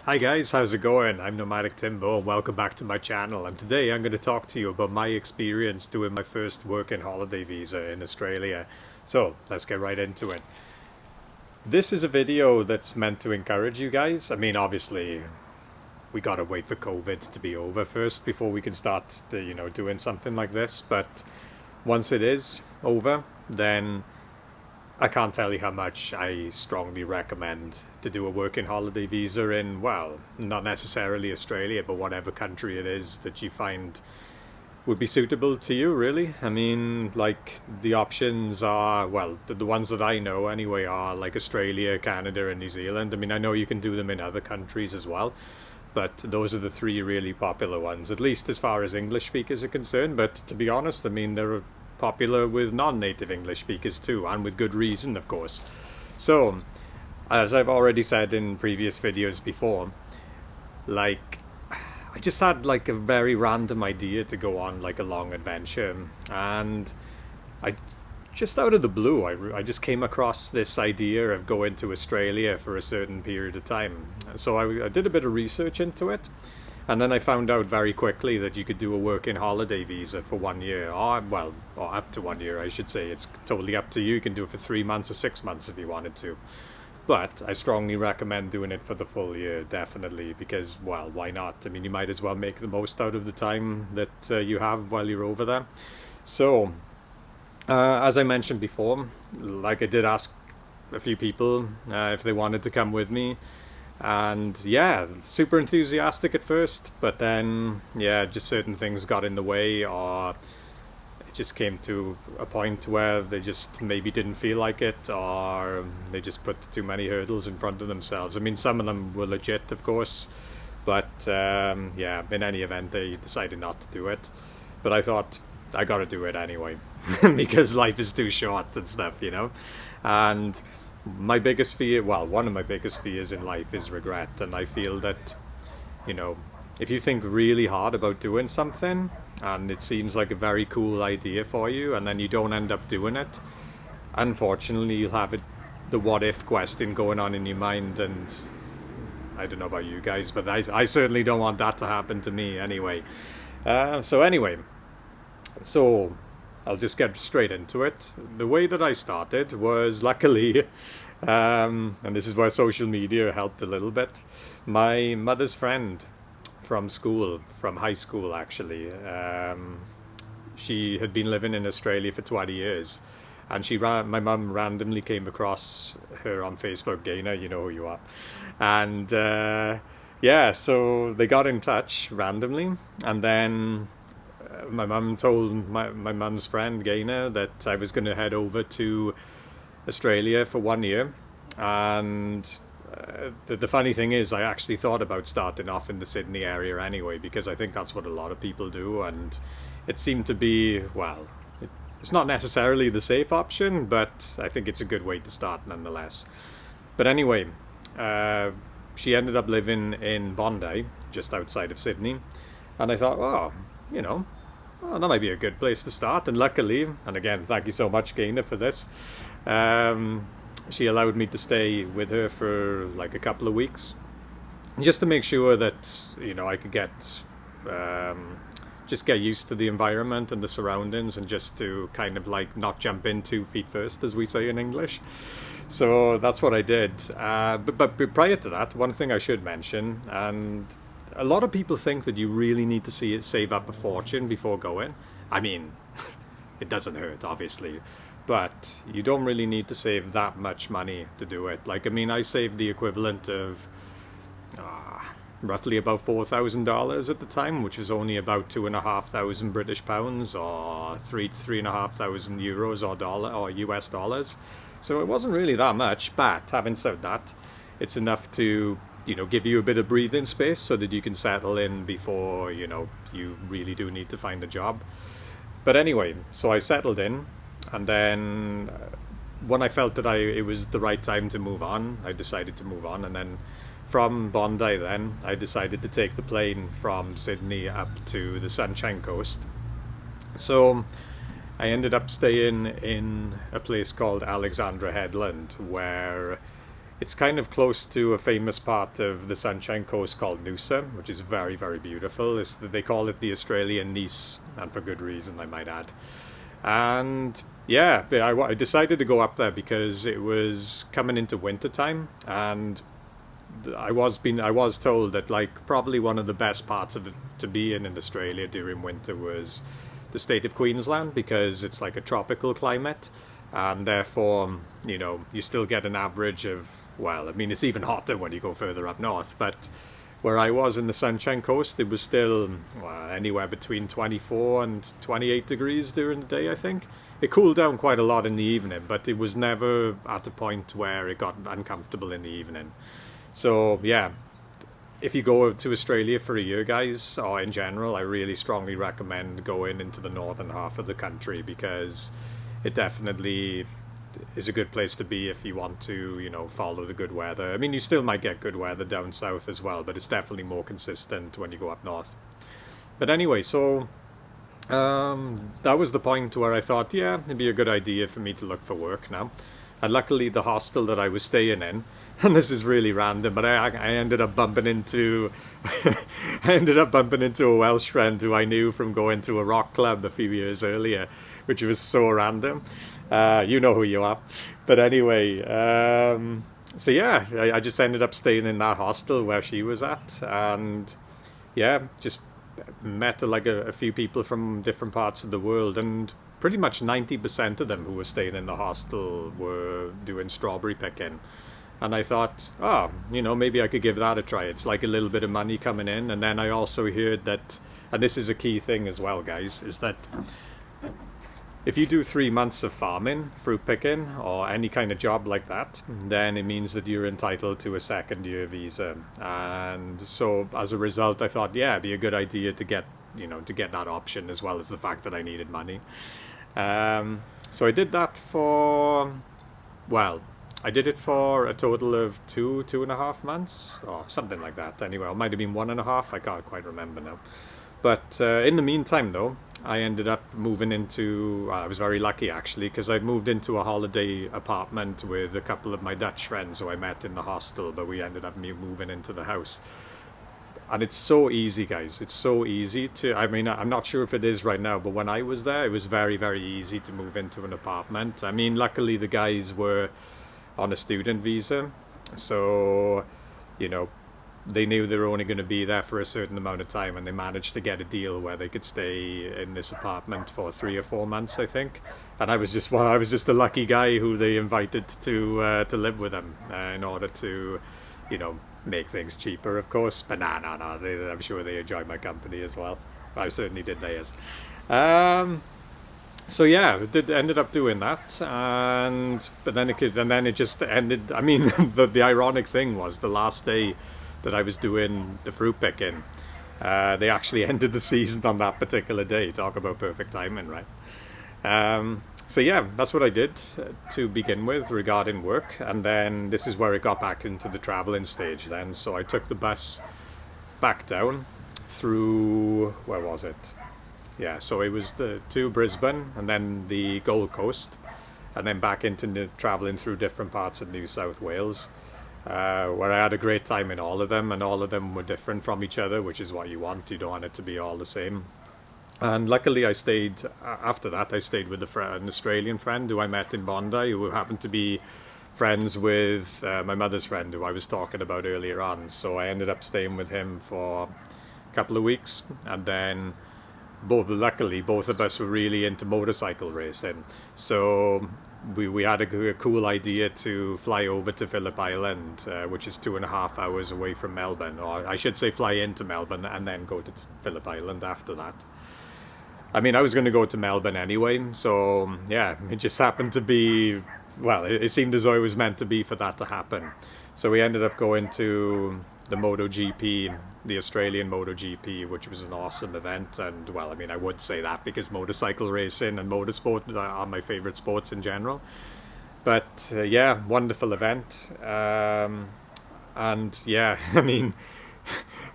Hi guys, how's it going? I'm Nomadic Timbo and welcome back to my channel, and today I'm going to talk to you about my experience doing my first working holiday visa in Australia. So let's get right into it. This is a video that's meant to encourage you guys. I mean, obviously we gotta wait for COVID to be over first before we can start doing something like this, but once it is over, then I can't tell you how much I strongly recommend to do a working holiday visa in, well, not necessarily Australia, but whatever country it is that you find would be suitable to you, really. I mean, like, the options are, well, the ones that I know anyway are like Australia, Canada, and New Zealand. I mean, I know you can do them in other countries as well, but those are the three really popular ones, at least as far as English speakers are concerned. But to be honest, I mean, they're popular with non-native English speakers too, and with good reason, of course. So, as I've already said in previous videos before, like, I just had like a very random idea to go on like a long adventure, and I just out of the blue, I just came across this idea of going to Australia for a certain period of time. So I did a bit of research into it, and then I found out very quickly that you could do a working holiday visa for 1 year, or up to 1 year, I should say. It's totally up to you. You can do it for 3 months or 6 months if you wanted to. But I strongly recommend doing it for the full year, definitely, because, well, why not? I mean, you might as well make the most out of the time that you have while you're over there. So, as I mentioned before, like, I did ask a few people if they wanted to come with me. And yeah, super enthusiastic at first, but then, yeah, just certain things got in the way, or it just came to a point where they just maybe didn't feel like it, or they just put too many hurdles in front of themselves. I mean, some of them were legit, of course, but yeah, in any event, they decided not to do it. But I thought, I gotta do it anyway, because life is too short and stuff, And my biggest fear, well, one of my biggest fears in life is regret. And I feel that, if you think really hard about doing something and it seems like a very cool idea for you and then you don't end up doing it, unfortunately, you'll have the what if question going on in your mind. And I don't know about you guys, but I certainly don't want that to happen to me anyway. So I'll just get straight into it. The way that I started was, luckily, and this is where social media helped a little bit, my mother's friend from school, from high school actually, she had been living in Australia for 20 years, and my mum randomly came across her on Facebook. Gainer, you know who you are. And yeah, so they got in touch randomly, and then my mum told my mum's friend Gaynor that I was going to head over to Australia for 1 year. And the funny thing is, I actually thought about starting off in the Sydney area anyway, because I think that's what a lot of people do, and it seemed to be, well, it's not necessarily the safe option, but I think it's a good way to start nonetheless. But anyway, she ended up living in Bondi, just outside of Sydney, and I thought, oh, well, that might be a good place to start. And luckily, and again, thank you so much, Gaynor, for this, she allowed me to stay with her for like a couple of weeks, just to make sure that, I could just get used to the environment and the surroundings, and just to kind of like not jump in 2 feet first, as we say in English. So that's what I did. But prior to that, one thing I should mention, and a lot of people think that you really need to save up a fortune before going. I mean, it doesn't hurt, obviously, but you don't really need to save that much money to do it. Like, I mean, I saved the equivalent of roughly about $4,000 at the time, which was only about 2,500 British pounds, or 3,500 euros or US dollars. So it wasn't really that much, but having said that, it's enough to give you a bit of breathing space so that you can settle in before, you really do need to find a job. But anyway, so I settled in, and then when I felt that it was the right time to move on, I decided to move on. And then from Bondi, then I decided to take the plane from Sydney up to the Sunshine Coast. So I ended up staying in a place called Alexandra Headland, where It's kind of close to a famous part of the Sunshine Coast called Noosa, which is very, very beautiful. They call it the Australian Nice, and for good reason, I might add. And yeah, I decided to go up there because it was coming into winter time, and I was told that like probably one of the best parts of it to be in Australia during winter was the state of Queensland, because it's like a tropical climate, and therefore you still get an average of, well, I mean, it's even hotter when you go further up north, but where I was in the Sunshine Coast, it was still, well, anywhere between 24 and 28 degrees during the day, I think. It cooled down quite a lot in the evening, but it was never at a point where it got uncomfortable in the evening. So yeah, if you go to Australia for a year, guys, or in general, I really strongly recommend going into the northern half of the country, because it definitely is a good place to be if you want to, follow the good weather. I mean, you still might get good weather down south as well, but it's definitely more consistent when you go up north. But anyway, so that was the point where I thought, yeah, it'd be a good idea for me to look for work now. And luckily, the hostel that I was staying in, and this is really random, but I ended up bumping into I ended up bumping into a Welsh friend who I knew from going to a rock club a few years earlier, which was so random. You know who you are. But anyway, so yeah, I just ended up staying in that hostel where she was at, and yeah, just met like a few people from different parts of the world, and pretty much 90% of them who were staying in the hostel were doing strawberry picking. And I thought, oh, maybe I could give that a try. It's like a little bit of money coming in. And then I also heard that, and this is a key thing as well, guys, is that if you do 3 months of farming, fruit picking, or any kind of job like that, then it means that you're entitled to a second-year visa. And so as a result, I thought, yeah, it'd be a good idea to get that option, as well as the fact that I needed money. So I did that for, well, I did it for a total of 2.5 months, or something like that. Anyway, it might have been 1.5. I can't quite remember now. But in the meantime, though, I ended up moving into, I was very lucky actually, because I moved into a holiday apartment with a couple of my Dutch friends who I met in the hostel, but we ended up moving into the house. And it's so easy, guys. It's so easy to, I mean, I'm not sure if it is right now, but when I was there, it was very, very easy to move into an apartment. I mean, luckily the guys were on a student visa, so they knew they were only going to be there for a certain amount of time, and they managed to get a deal where they could stay in this apartment for 3 or 4 months, I think. And I was just the lucky guy who they invited to live with them in order to make things cheaper, of course. But no, I'm sure they enjoyed my company as well. I certainly did theirs. So yeah, ended up doing that, but then it just ended. I mean, the ironic thing was the last day that I was doing the fruit picking, they actually ended the season on that particular day. Talk about perfect timing, right? So yeah, that's what I did to begin with regarding work, and then this is where it got back into the traveling stage then. So I took the bus back down through, where was it? Yeah, so it was to Brisbane, and then the Gold Coast, and then back into traveling through different parts of New South Wales, where I had a great time in all of them, and all of them were different from each other, which is what you want. You don't want it to be all the same. And luckily after that I stayed with an Australian friend who I met in Bondi, who happened to be friends with my mother's friend who I was talking about earlier on. So I ended up staying with him for a couple of weeks, and then luckily both of us were really into motorcycle racing, so we had a cool idea to fly over to Phillip Island, which is 2.5 hours away from Melbourne, or I should say fly into Melbourne and then go to Phillip Island after that. I mean, I was going to go to Melbourne anyway, so yeah, it just happened to be, well, it seemed as though it was meant to be for that to happen. So we ended up going to the MotoGP, the Australian MotoGP, which was an awesome event. And well, I mean, I would say that because motorcycle racing and motorsport are my favorite sports in general. But yeah, wonderful event. And yeah, I mean,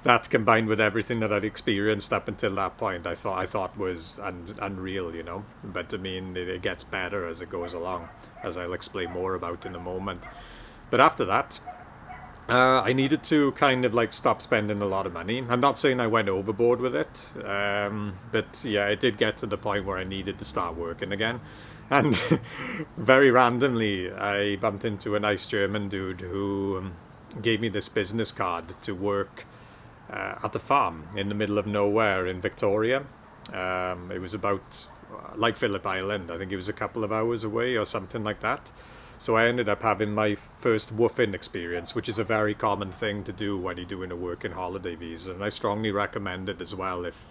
that combined with everything that I'd experienced up until that point, I thought was unreal, But I mean, it gets better as it goes along, as I'll explain more about in a moment. But after that, I needed to kind of like stop spending a lot of money. I'm not saying I went overboard with it, but yeah, it did get to the point where I needed to start working again. And very randomly, I bumped into a nice German dude who gave me this business card to work at the farm in the middle of nowhere in Victoria. It was about like Phillip Island. I think it was a couple of hours away or something like that. So I ended up having my first woofing experience, which is a very common thing to do when you're doing a working holiday visa. And I strongly recommend it as well if,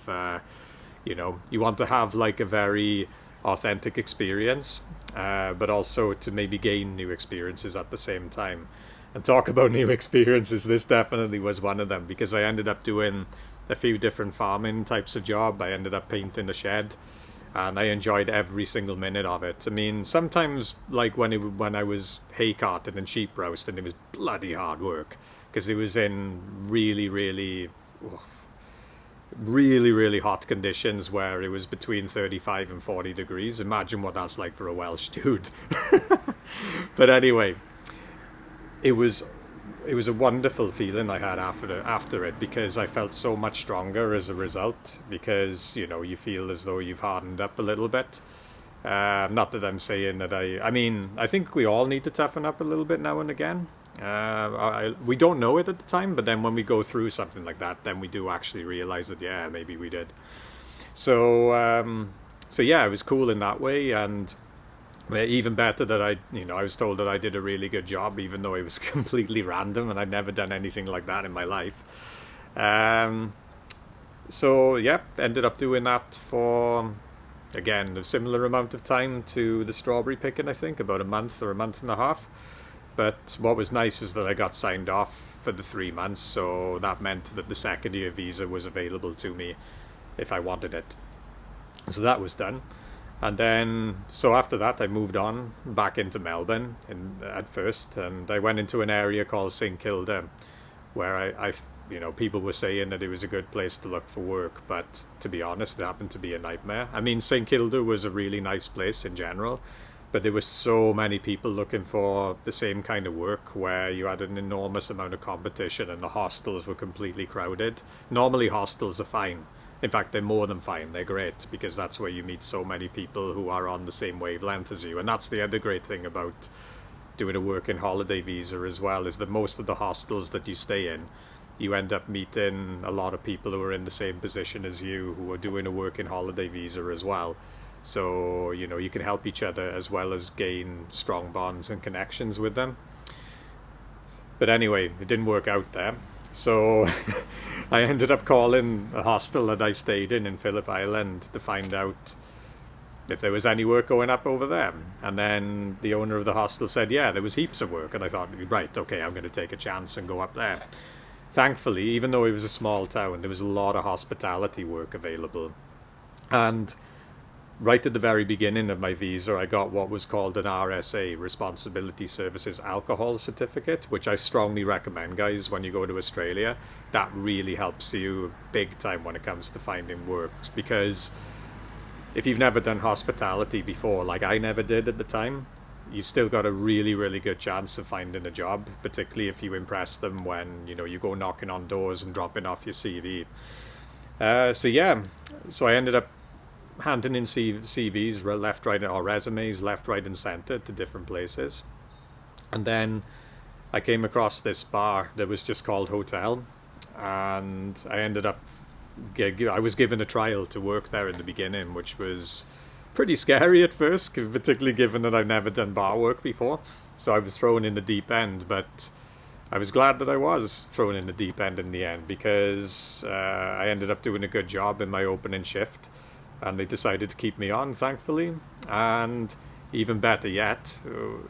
you know, you want to have like a very authentic experience, but also to maybe gain new experiences at the same time. And talk about new experiences, this definitely was one of them, because I ended up doing a few different farming types of job. I ended up painting a shed, and I enjoyed every single minute of it. I mean, sometimes like when I was hay carting and sheep roasting, it was bloody hard work because it was in really hot conditions where it was between 35 and 40 degrees. Imagine what that's like for a Welsh dude. But anyway, it was a wonderful feeling I had after it, because I felt so much stronger as a result, because you know, you feel as though you've hardened up a little bit. Not that I'm saying that I mean, I think we all need to toughen up a little bit now and again. We don't know it at the time, but then when we go through something like that, then we do actually realize that, yeah, maybe we did. So yeah, it was cool in that way. And even better that I was told that I did a really good job, even though it was completely random and I'd never done anything like that in my life. So yeah, ended up doing that for, again, a similar amount of time to the strawberry picking, I think, about a month or a month and a half. But what was nice was that I got signed off for the 3 months, so that meant that the second year visa was available to me if I wanted it. So that was done. And then, so after that, I moved on back into Melbourne at first, and I went into an area called St Kilda, where I people were saying that it was a good place to look for work, but to be honest, it happened to be a nightmare. I mean, St Kilda was a really nice place in general, but there were so many people looking for the same kind of work, where you had an enormous amount of competition and the hostels were completely crowded. Normally hostels are fine. In fact, they're more than fine. They're great, because that's where you meet so many people who are on the same wavelength as you. And that's the other great thing about doing a working holiday visa as well, is that most of the hostels that you stay in, you end up meeting a lot of people who are in the same position as you, who are doing a working holiday visa as well. So, you know, you can help each other as well as gain strong bonds and connections with them. But anyway, it didn't work out there. So I ended up calling a hostel that I stayed in Phillip Island to find out if there was any work going up over there. And then the owner of the hostel said, yeah, there was heaps of work. And I thought, right, okay, I'm going to take a chance and go up there. Thankfully, even though it was a small town, there was a lot of hospitality work available. And right at the very beginning of my visa, I got what was called an RSA, Responsibility Services Alcohol Certificate, which I strongly recommend, guys, when you go to Australia. That really helps you big time when it comes to finding work, because if you've never done hospitality before, like I never did at the time, you've still got a really good chance of finding a job, particularly if you impress them when, you know, you go knocking on doors and dropping off your CV. So I ended up handing in CVs left, right, or resumes left, right, and center to different places. And then I came across this bar that was just called Hotel, and I ended up, I was given a trial to work there in the beginning, which was pretty scary at first, particularly given that I've never done bar work before. So I was thrown in the deep end, but I was glad that I was thrown in the deep end in the end, because I ended up doing a good job in my opening shift. And they decided to keep me on, thankfully. And even better yet,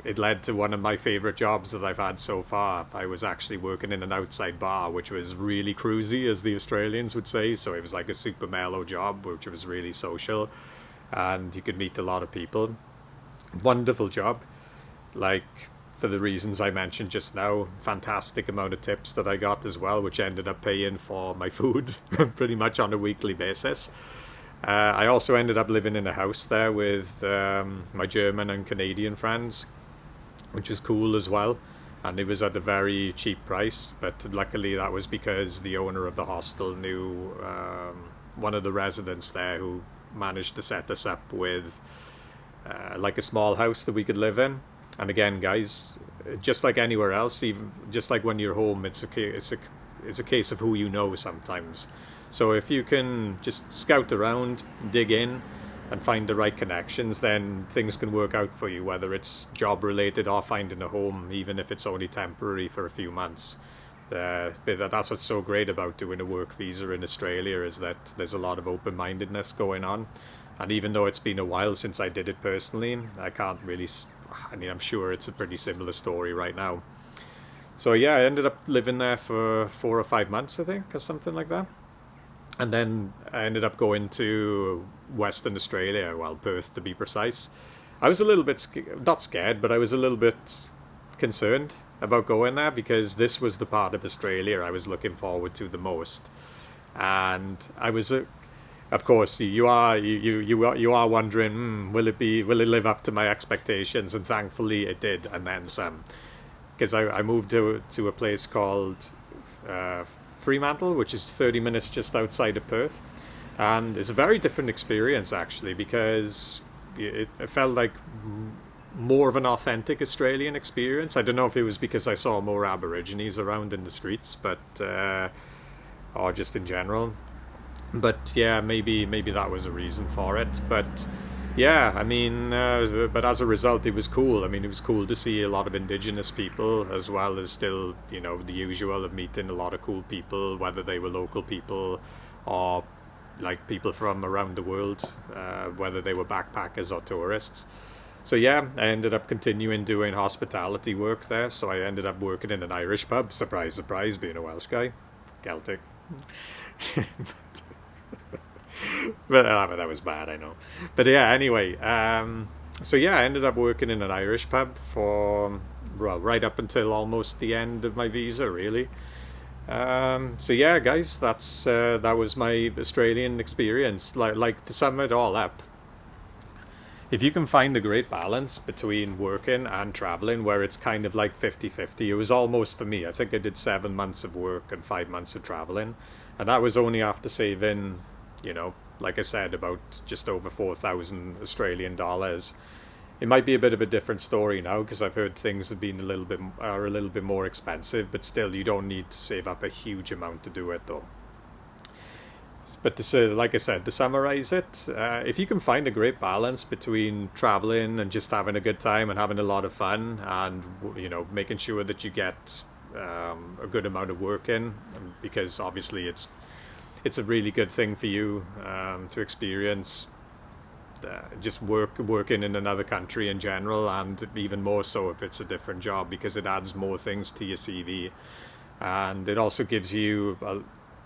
it led to one of my favorite jobs that I've had so far. I was actually working in an outside bar, which was really cruisy, as the Australians would say. So it was like a super mellow job, which was really social. And you could meet a lot of people. Wonderful job. Like, for the reasons I mentioned just now, fantastic amount of tips that I got as well, which ended up paying for my food pretty much on a weekly basis. I also ended up living in a house there with my German and Canadian friends, which is cool as well. and it was at a very cheap price. But luckily, that was because the owner of the hostel knew one of the residents there, who managed to set us up with like a small house that we could live in. And again, guys, just like anywhere else, even just like when you're home, it's a case of who you know sometimes. So if you can just scout around, dig in, and find the right connections, then things can work out for you, whether it's job related or finding a home, even if it's only temporary for a few months. But that's what's so great about doing a work visa in Australia, is that there's a lot of open-mindedness going on. And even though it's been a while since I did it personally, I can't really, I mean, I'm sure it's a pretty similar story right now. So yeah, I ended up living there for 4 or 5 months, I think, or something like that. And then I ended up going to Western Australia, well, Perth to be precise. I was a little bit, not scared, but I was a little bit concerned about going there, because this was the part of Australia I was looking forward to the most. And I was of course, you are wondering, will it live up to my expectations? And thankfully, it did, and then some. Because I moved to a place called Fremantle, which is 30 minutes just outside of Perth, and it's a very different experience actually, because it felt like more of an authentic Australian experience. I don't know if it was because I saw more Aborigines around in the streets, but or just in general. But yeah, maybe that was a reason for it. But yeah, I mean, but as a result, it was cool. I mean, it was cool to see a lot of Indigenous people, as well as still, you know, the usual of meeting a lot of cool people, whether they were local people or like people from around the world, whether they were backpackers or tourists. So yeah, I ended up continuing doing hospitality work there. So I ended up working in an Irish pub. Surprise, surprise, being a Welsh guy. Celtic. But that was bad, I know. But yeah, anyway, so yeah, I ended up working in an Irish pub for, well, right up until almost the end of my visa, really. So yeah, guys, that was my Australian experience. Like to sum it all up, if you can find a great balance between working and traveling, where it's kind of like 50-50, it was almost for me. I think I did 7 months of work and 5 months of traveling, and that was only after saving, you know, like I said, about just over 4,000 Australian dollars. It might be a bit of a different story now, because I've heard things have been are a little bit more expensive, but still, you don't need to save up a huge amount to do it, though. But like I said, to summarize it, if you can find a great balance between traveling and just having a good time and having a lot of fun, and, you know, making sure that you get a good amount of work in, because obviously it's a really good thing for you to experience just working in another country in general, and even more so if it's a different job, because it adds more things to your CV, and it also gives you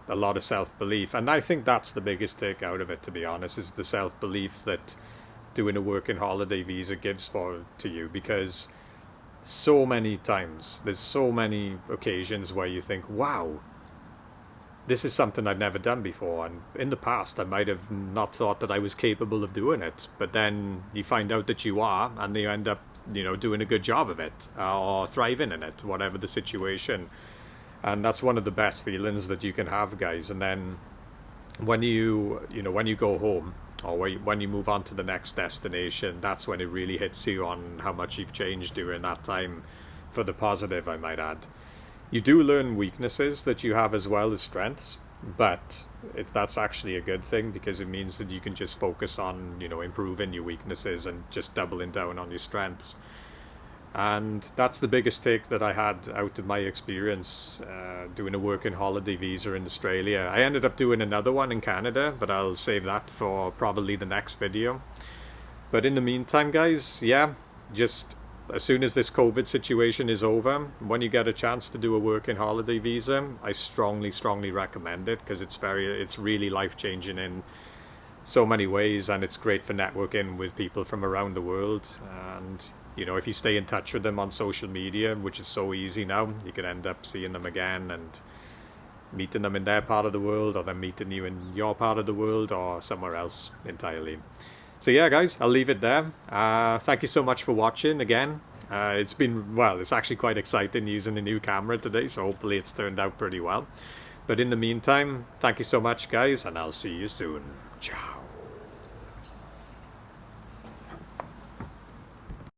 a lot of self-belief. And I think that's the biggest take out of it, to be honest, is the self-belief that doing a working holiday visa gives to you, because so many times, there's so many occasions where you think, wow, this is something I've never done before, and in the past I might have not thought that I was capable of doing it, but then you find out that you are, and you end up, you know, doing a good job of it, or thriving in it, whatever the situation. And that's one of the best feelings that you can have, guys. And then when when you go home, or when you move on to the next destination, that's when it really hits you on how much you've changed during that time, for the positive, I might add. You do learn weaknesses that you have as well as strengths, but that's actually a good thing, because it means that you can just focus on, you know, improving your weaknesses and just doubling down on your strengths. And that's the biggest take that I had out of my experience doing a working holiday visa in Australia. I ended up doing another one in Canada, but I'll save that for probably the next video. But in the meantime, guys, yeah, just as soon as this COVID situation is over, when you get a chance to do a working holiday visa, I strongly, strongly recommend it, because it's really life-changing in so many ways, and it's great for networking with people from around the world. And you know, if you stay in touch with them on social media, which is so easy now, you can end up seeing them again and meeting them in their part of the world, or them meeting you in your part of the world, or somewhere else entirely. So yeah, guys, I'll leave it there. Thank you so much for watching again, It's been, well, it's actually quite exciting using the new camera today, so hopefully it's turned out pretty well. But in the meantime, thank you so much, guys, and I'll see you soon. Ciao.